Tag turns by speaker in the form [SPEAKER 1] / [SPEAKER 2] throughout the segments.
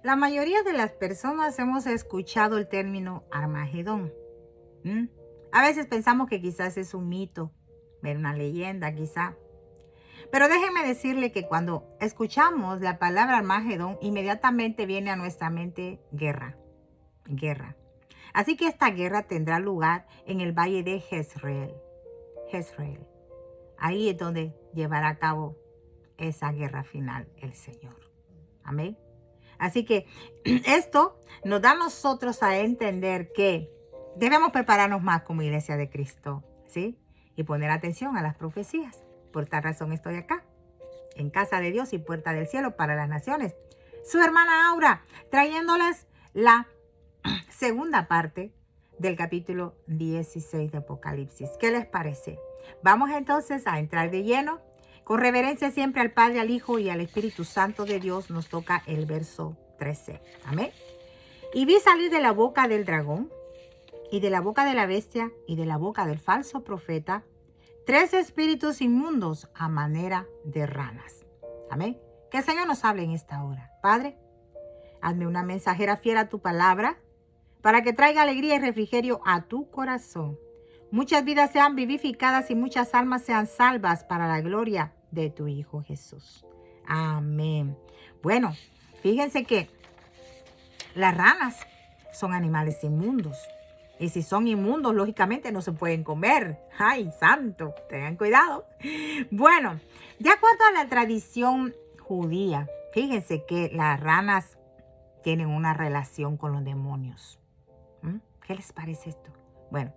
[SPEAKER 1] La mayoría de las personas hemos escuchado el término Armagedón. ¿Mm? A veces pensamos que quizás es un mito, una leyenda quizá. Pero déjenme decirle que cuando escuchamos la palabra Armagedón, inmediatamente viene a nuestra mente guerra, guerra. Así que esta guerra tendrá lugar en el valle de Jezreel. Jezreel. Ahí es donde llevará a cabo esa guerra final el Señor. Amén. Así que esto nos da a nosotros a entender que debemos prepararnos más como iglesia de Cristo, ¿sí? Y poner atención a las profecías. Por tal razón estoy acá, en casa de Dios y puerta del cielo para las naciones. Su hermana Aura, trayéndoles la segunda parte del capítulo 16 de Apocalipsis. ¿Qué les parece? Vamos entonces a entrar de lleno. Con reverencia siempre al Padre, al Hijo y al Espíritu Santo de Dios, nos toca el verso 13. Amén. Y vi salir de la boca del dragón y de la boca de la bestia y de la boca del falso profeta 3 espíritus inmundos a manera de ranas. Amén. Que el Señor nos hable en esta hora. Padre, hazme una mensajera fiel a tu palabra para que traiga alegría y refrigerio a tu corazón. Muchas vidas sean vivificadas y muchas almas sean salvas para la gloria de tu Hijo Jesús. Amén. Bueno, fíjense que las ranas son animales inmundos. Y si son inmundos, lógicamente no se pueden comer. ¡Ay, santo! Tengan cuidado. Bueno, de acuerdo a la tradición judía, fíjense que las ranas tienen una relación con los demonios. ¿Qué les parece esto? Bueno,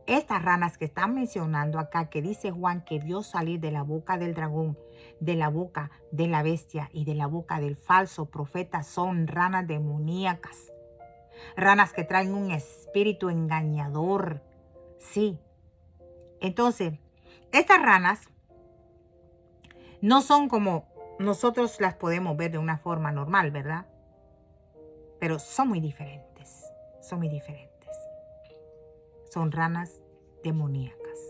[SPEAKER 1] estas ranas que están mencionando acá, que dice Juan que vio salir de la boca del dragón, de la boca de la bestia y de la boca del falso profeta, son ranas demoníacas. Ranas que traen un espíritu engañador. Sí. Entonces, estas ranas no son como nosotros las podemos ver de una forma normal, ¿verdad? Pero son muy diferentes. Son muy diferentes. Son ranas demoníacas.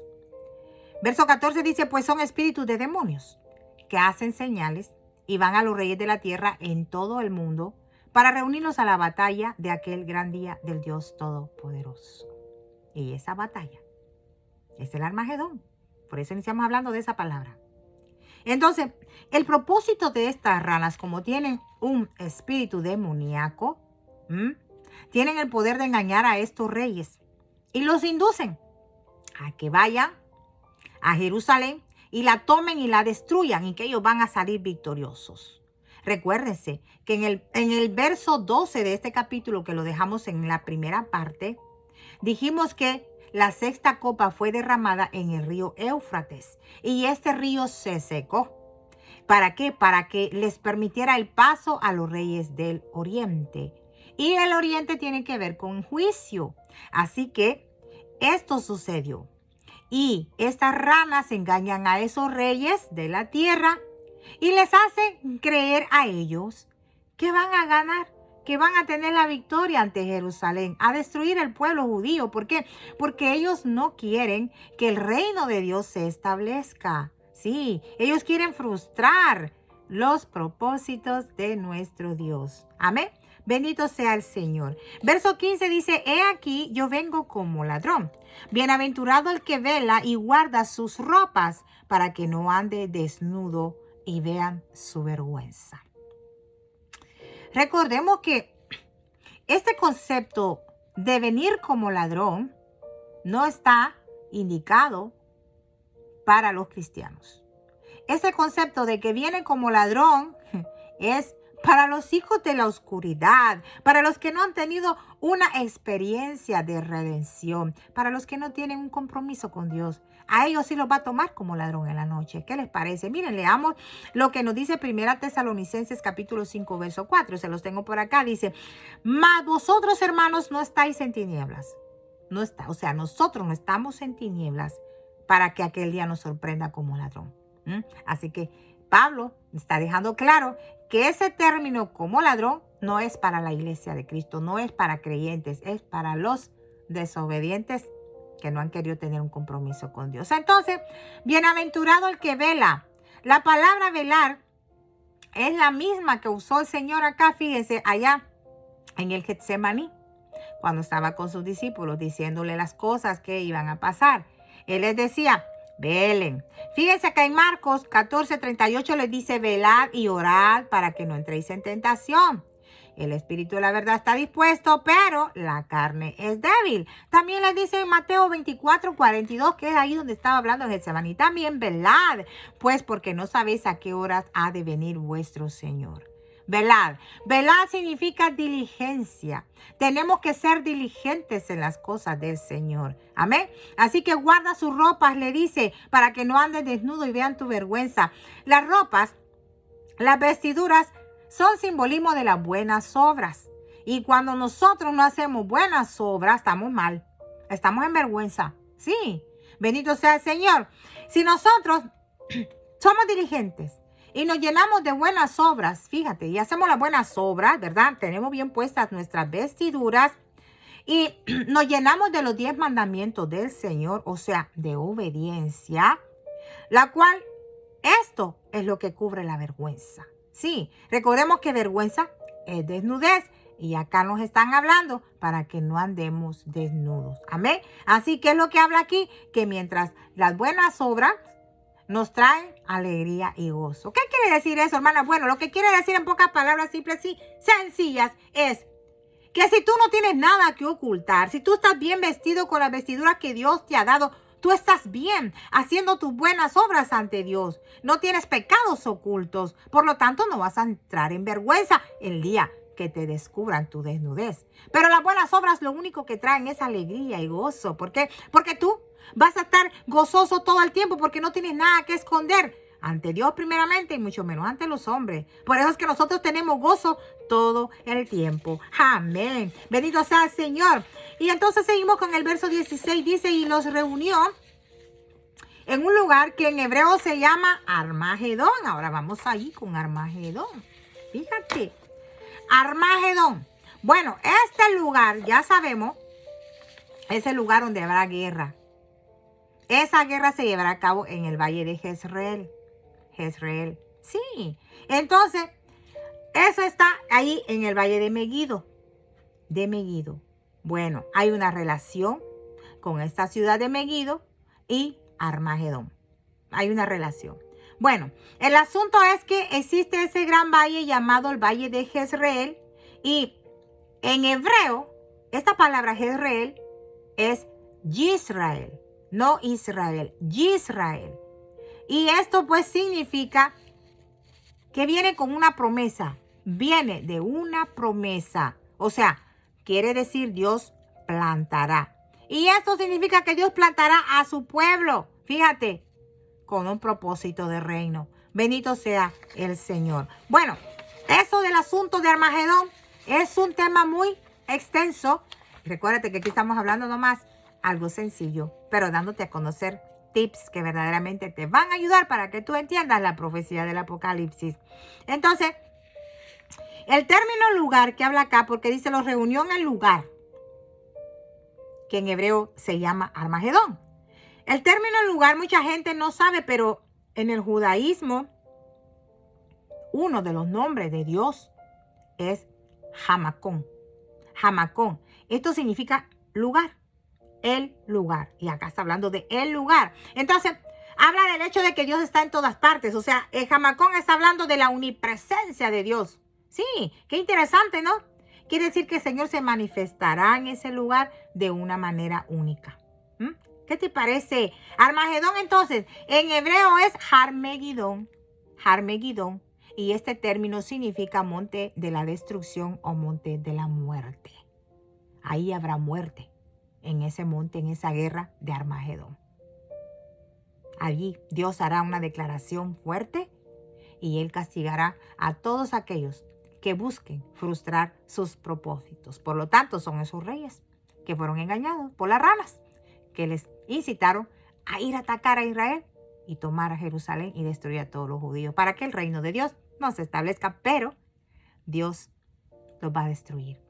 [SPEAKER 1] Verso 14 dice, pues son espíritus de demonios que hacen señales y van a los reyes de la tierra en todo el mundo para reunirlos a la batalla de aquel gran día del Dios Todopoderoso. Y esa batalla es el Armagedón. Por eso iniciamos hablando de esa palabra. Entonces, el propósito de estas ranas, como tienen un espíritu demoníaco, tienen el poder de engañar a estos reyes y los inducen a que vayan a Jerusalén y la tomen y la destruyan y que ellos van a salir victoriosos. Recuérdense que en el verso 12 de este capítulo, que lo dejamos en la primera parte, dijimos que la sexta copa fue derramada en el río Éufrates y este río se secó. ¿Para qué? Para que les permitiera el paso a los reyes del oriente. Y el oriente tiene que ver con juicio. Así que esto sucedió. Y estas ranas engañan a esos reyes de la tierra y les hacen creer a ellos que van a ganar, que van a tener la victoria ante Jerusalén, a destruir el pueblo judío. ¿Por qué? Porque ellos no quieren que el reino de Dios se establezca. Sí, ellos quieren frustrar los propósitos de nuestro Dios. Amén. Bendito sea el Señor. Verso 15 dice, he aquí yo vengo como ladrón. Bienaventurado el que vela y guarda sus ropas para que no ande desnudo y vean su vergüenza. Recordemos que este concepto de venir como ladrón no está indicado para los cristianos. Ese concepto de que viene como ladrón es para los hijos de la oscuridad, para los que no han tenido una experiencia de redención, para los que no tienen un compromiso con Dios. A ellos sí los va a tomar como ladrón en la noche. ¿Qué les parece? Miren, leamos lo que nos dice 1 Tesalonicenses capítulo 5, verso 4. Se los tengo por acá. Dice, mas vosotros, hermanos, no estáis en tinieblas. Nosotros no estamos en tinieblas para que aquel día nos sorprenda como ladrón. Así que Pablo está dejando claro que ese término como ladrón no es para la iglesia de Cristo, no es para creyentes, es para los desobedientes que no han querido tener un compromiso con Dios. Entonces, bienaventurado el que vela. La palabra velar es la misma que usó el Señor acá, fíjese, allá en el Getsemaní, cuando estaba con sus discípulos diciéndole las cosas que iban a pasar. Él les decía, velen. Fíjense que en Marcos 14:38 les dice, velad y orad para que no entréis en tentación. El espíritu de la verdad está dispuesto, pero la carne es débil. También les dice en Mateo 24:42, que es ahí donde estaba hablando de Getsemaní. También velad, pues porque no sabéis a qué horas ha de venir vuestro Señor. Velad. Velad significa diligencia. Tenemos que ser diligentes en las cosas del Señor. Amén. Así que guarda sus ropas, le dice, para que no andes desnudo y vean tu vergüenza. Las ropas, las vestiduras, son simbolismo de las buenas obras. Y cuando nosotros no hacemos buenas obras, estamos mal. Estamos en vergüenza. Sí. Bendito sea el Señor. Si nosotros somos diligentes y nos llenamos de buenas obras, fíjate, y hacemos las buenas obras, ¿verdad? Tenemos bien puestas nuestras vestiduras y nos llenamos de los 10 mandamientos del Señor, o sea, de obediencia, la cual esto es lo que cubre la vergüenza. Sí, recordemos que vergüenza es desnudez y acá nos están hablando para que no andemos desnudos. Amén. Así que es lo que habla aquí, que mientras las buenas obras nos traen alegría y gozo. ¿Qué quiere decir eso, hermana? Bueno, lo que quiere decir en pocas palabras simples y sencillas es que si tú no tienes nada que ocultar, si tú estás bien vestido con la vestidura que Dios te ha dado, tú estás bien haciendo tus buenas obras ante Dios. No tienes pecados ocultos. Por lo tanto, no vas a entrar en vergüenza el día que te descubran tu desnudez. Pero las buenas obras lo único que traen es alegría y gozo. ¿Por qué? Porque tú vas a estar gozoso todo el tiempo porque no tienes nada que esconder ante Dios primeramente y mucho menos ante los hombres. Por eso es que nosotros tenemos gozo todo el tiempo. Amén. Bendito sea el Señor. Y entonces seguimos con el verso 16. Dice, y los reunió en un lugar que en hebreo se llama Armagedón. Ahora vamos ahí con Armagedón. Fíjate. Armagedón. Bueno, este lugar, ya sabemos, es el lugar donde habrá guerra. Esa guerra se llevará a cabo en el valle de Jezreel. Jezreel. Sí. Entonces, eso está ahí en el valle de Megido. De Megido. Bueno, hay una relación con esta ciudad de Megido y Armagedón. Hay una relación. Bueno, el asunto es que existe ese gran valle llamado el valle de Jezreel. Y en hebreo, esta palabra Jezreel es Yisrael. No Israel, Yisrael. Y esto pues significa que viene con una promesa. Viene de una promesa. O sea, quiere decir Dios plantará. Y esto significa que Dios plantará a su pueblo. Fíjate, con un propósito de reino. Bendito sea el Señor. Bueno, eso del asunto de Armagedón es un tema muy extenso. Recuérdate que aquí estamos hablando nomás algo sencillo, pero dándote a conocer tips que verdaderamente te van a ayudar para que tú entiendas la profecía del Apocalipsis. Entonces, el término lugar que habla acá, porque dice los reunió en el lugar, que en hebreo se llama Armagedón. El término lugar mucha gente no sabe, pero en el judaísmo, uno de los nombres de Dios es Hamacón. Hamacón. Esto significa lugar. El lugar. Y acá está hablando de el lugar. Entonces, habla del hecho de que Dios está en todas partes. O sea, el Hamacón está hablando de la omnipresencia de Dios. Sí, qué interesante, ¿no? Quiere decir que el Señor se manifestará en ese lugar de una manera única. ¿Qué te parece? Armagedón, entonces, en hebreo es Harmegidón. Harmegidón. Y este término significa monte de la destrucción o monte de la muerte. Ahí habrá muerte. En ese monte, en esa guerra de Armagedón. Allí Dios hará una declaración fuerte y Él castigará a todos aquellos que busquen frustrar sus propósitos. Por lo tanto, son esos reyes que fueron engañados por las ranas que les incitaron a ir a atacar a Israel y tomar a Jerusalén y destruir a todos los judíos para que el reino de Dios no se establezca, pero Dios los va a destruir.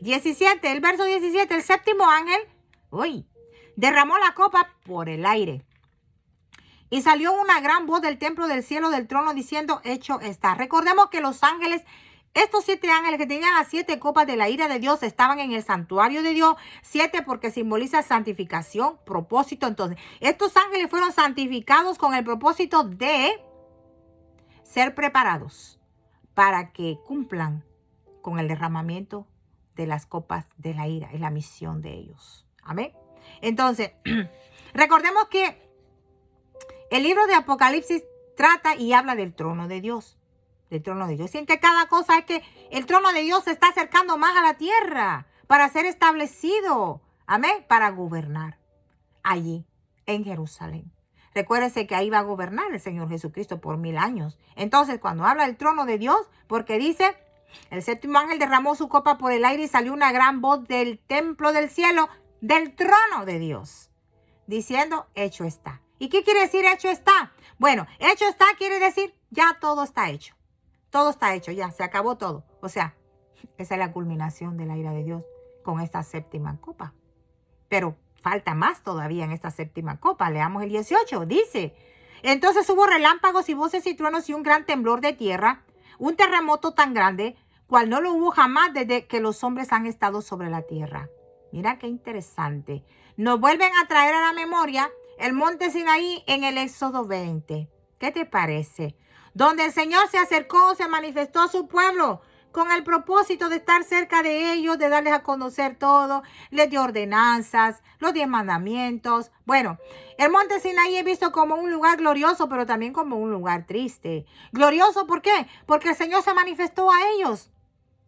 [SPEAKER 1] 17, el verso 17, el séptimo ángel, derramó la copa por el aire. Y salió una gran voz del templo del cielo del trono diciendo, hecho está. Recordemos que los ángeles, estos 7 ángeles que tenían las 7 copas de la ira de Dios, estaban en el santuario de Dios. 7 porque simboliza santificación, propósito. Entonces, estos ángeles fueron santificados con el propósito de ser preparados para que cumplan con el derramamiento de las copas de la ira. Es la misión de ellos. Amén. Entonces, recordemos que el libro de Apocalipsis trata y habla del trono de Dios. Del trono de Dios. Y en que cada cosa es que el trono de Dios se está acercando más a la tierra para ser establecido. Amén. Para gobernar allí en Jerusalén. Recuérdese que ahí va a gobernar el Señor Jesucristo por 1000 años. Entonces, cuando habla del trono de Dios, porque dice, el 7º ángel derramó su copa por el aire y salió una gran voz del templo del cielo, del trono de Dios, diciendo, hecho está. ¿Y qué quiere decir hecho está? Bueno, hecho está quiere decir ya todo está hecho. Todo está hecho, ya se acabó todo. O sea, esa es la culminación de la ira de Dios con esta 7ª copa. Pero falta más todavía en esta 7ª copa. Leamos el 18. Dice, entonces hubo relámpagos y voces y truenos y un gran temblor de tierra, un terremoto tan grande, cual no lo hubo jamás desde que los hombres han estado sobre la tierra. Mira qué interesante. Nos vuelven a traer a la memoria el monte Sinaí en el Éxodo 20. ¿Qué te parece? Donde el Señor se acercó, se manifestó a su pueblo con el propósito de estar cerca de ellos, de darles a conocer todo, les dio ordenanzas, los 10 mandamientos. Bueno, el monte Sinaí es visto como un lugar glorioso, pero también como un lugar triste. Glorioso, ¿por qué? Porque el Señor se manifestó a ellos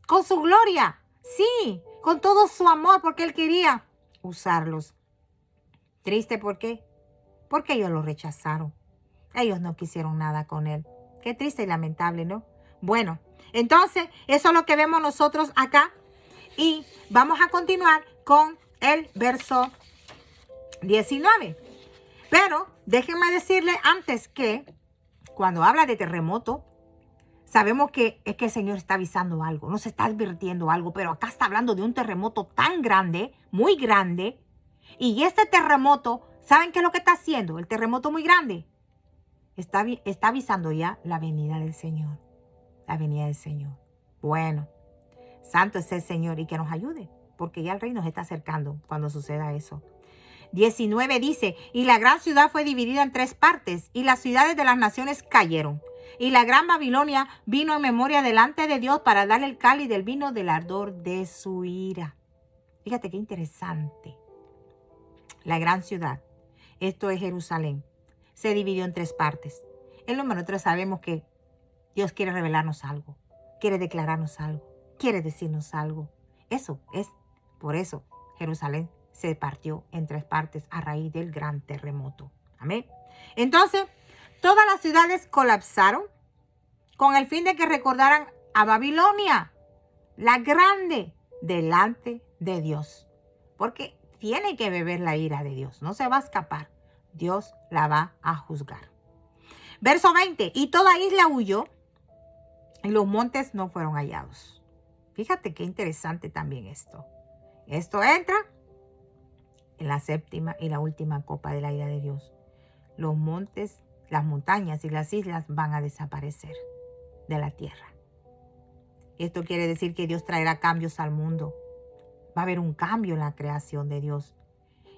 [SPEAKER 1] con su gloria. Sí, con todo su amor, porque Él quería usarlos. Triste, ¿por qué? Porque ellos lo rechazaron. Ellos no quisieron nada con Él. Qué triste y lamentable, ¿no? Bueno, entonces, eso es lo que vemos nosotros acá. Y vamos a continuar con el verso 19. Pero déjenme decirle antes que cuando habla de terremoto, sabemos que es que el Señor está avisando algo, nos está advirtiendo algo, pero acá está hablando de un terremoto tan grande, muy grande. Y este terremoto, ¿saben qué es lo que está haciendo? El terremoto muy grande. Está avisando ya la venida del Señor. La venida del Señor. Bueno, santo es el Señor y que nos ayude, porque ya el reino se está acercando cuando suceda eso. 19 dice, y la gran ciudad fue dividida en 3 partes, y las ciudades de las naciones cayeron. Y la gran Babilonia vino en memoria delante de Dios para darle el cáliz del vino del ardor de su ira. Fíjate qué interesante. La gran ciudad, esto es Jerusalén, se dividió en 3 partes. En lo menos nosotros sabemos que Dios quiere revelarnos algo, quiere declararnos algo, quiere decirnos algo. Eso es, por eso Jerusalén se partió en 3 partes a raíz del gran terremoto. Amén. Entonces, todas las ciudades colapsaron con el fin de que recordaran a Babilonia, la grande, delante de Dios. Porque tiene que beber la ira de Dios, no se va a escapar. Dios la va a juzgar. Verso 20, y toda isla huyó y los montes no fueron hallados. Fíjate qué interesante también esto. Esto entra en la 7ª y la última copa de la ira de Dios. Los montes, las montañas y las islas van a desaparecer de la tierra. Esto quiere decir que Dios traerá cambios al mundo. Va a haber un cambio en la creación de Dios.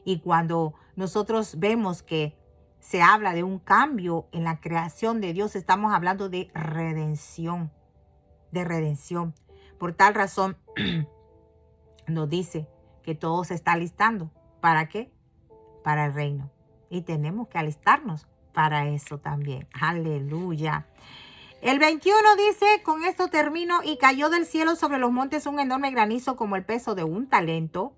[SPEAKER 1] Y cuando nosotros vemos que se habla de un cambio en la creación de Dios, estamos hablando de redención. De redención. Por tal razón, nos dice que todo se está alistando. ¿Para qué? Para el reino. Y tenemos que alistarnos para eso también. Aleluya. El 21 dice, con esto termino, y cayó del cielo sobre los montes un enorme granizo como el peso de un talento.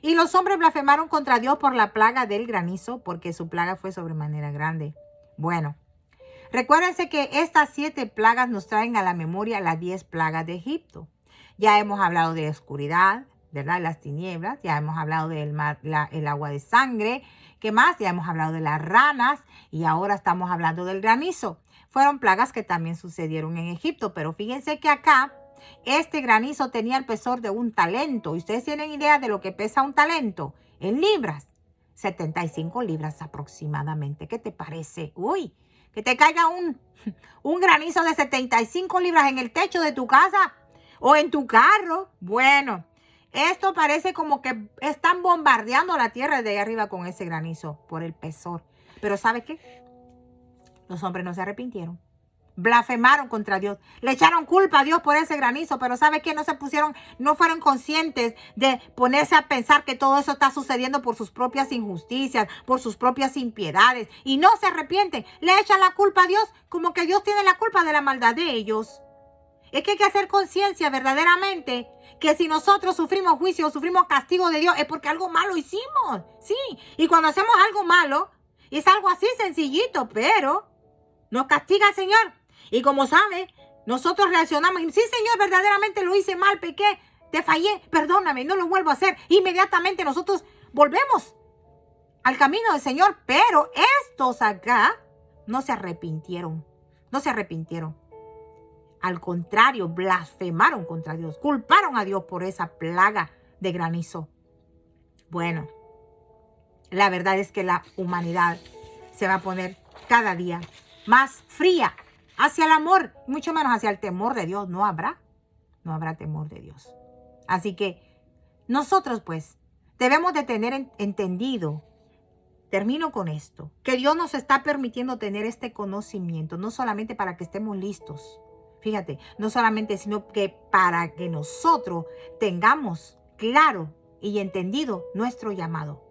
[SPEAKER 1] Y los hombres blasfemaron contra Dios por la plaga del granizo, porque su plaga fue sobremanera grande. Bueno, recuérdense que estas 7 plagas nos traen a la memoria las 10 plagas de Egipto. Ya hemos hablado de la oscuridad, ¿verdad? Las tinieblas. Ya hemos hablado del mar, el agua de sangre. ¿Qué más? Ya hemos hablado de las ranas. Y ahora estamos hablando del granizo. Fueron plagas que también sucedieron en Egipto. Pero fíjense que acá este granizo tenía el pesor de un talento. ¿Y ustedes tienen idea de lo que pesa un talento? En libras. 75 libras aproximadamente. ¿Qué te parece? Uy, que te caiga un granizo de 75 libras en el techo de tu casa o en tu carro. Bueno, esto parece como que están bombardeando la tierra de ahí arriba con ese granizo por el pesor. Pero ¿sabe qué? Los hombres no se arrepintieron. Blasfemaron contra Dios. Le echaron culpa a Dios por ese granizo, pero ¿sabe qué? No fueron conscientes de ponerse a pensar que todo eso está sucediendo por sus propias injusticias, por sus propias impiedades. Y no se arrepienten. Le echan la culpa a Dios como que Dios tiene la culpa de la maldad de ellos. Es que hay que hacer conciencia verdaderamente que si nosotros sufrimos juicio o sufrimos castigo de Dios es porque algo malo hicimos. Sí, y cuando hacemos algo malo, es algo así sencillito, pero nos castiga el Señor. Y como sabe, nosotros reaccionamos y sí, Señor, verdaderamente lo hice mal, pequé, te fallé, perdóname, no lo vuelvo a hacer. Inmediatamente nosotros volvemos al camino del Señor, pero estos acá no se arrepintieron, no se arrepintieron. Al contrario, blasfemaron contra Dios, culparon a Dios por esa plaga de granizo. Bueno, la verdad es que la humanidad se va a poner cada día más fría hacia el amor, mucho menos hacia el temor de Dios. No habrá temor de Dios. Así que nosotros pues debemos de tener entendido, termino con esto, que Dios nos está permitiendo tener este conocimiento, no solamente para que estemos listos, fíjate, no solamente, sino que para que nosotros tengamos claro y entendido nuestro llamado.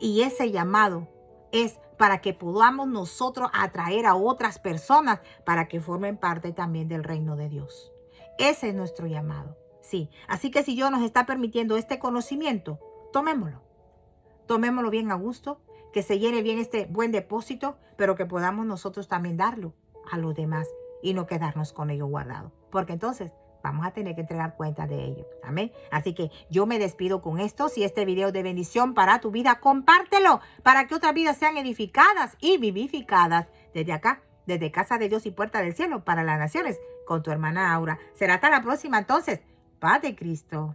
[SPEAKER 1] Y ese llamado es para que podamos nosotros atraer a otras personas para que formen parte también del reino de Dios. Ese es nuestro llamado. Sí, así que si Dios nos está permitiendo este conocimiento, tomémoslo. Tomémoslo bien a gusto, que se llene bien este buen depósito, pero que podamos nosotros también darlo a los demás y no quedarnos con ello guardado. Porque entonces vamos a tener que entregar cuenta de ello. Amén. Así que yo me despido con esto. Si este video es de bendición para tu vida, compártelo para que otras vidas sean edificadas y vivificadas desde acá, desde Casa de Dios y Puerta del Cielo para las Naciones, con tu hermana Aura. Será hasta la próxima entonces. Paz de Cristo.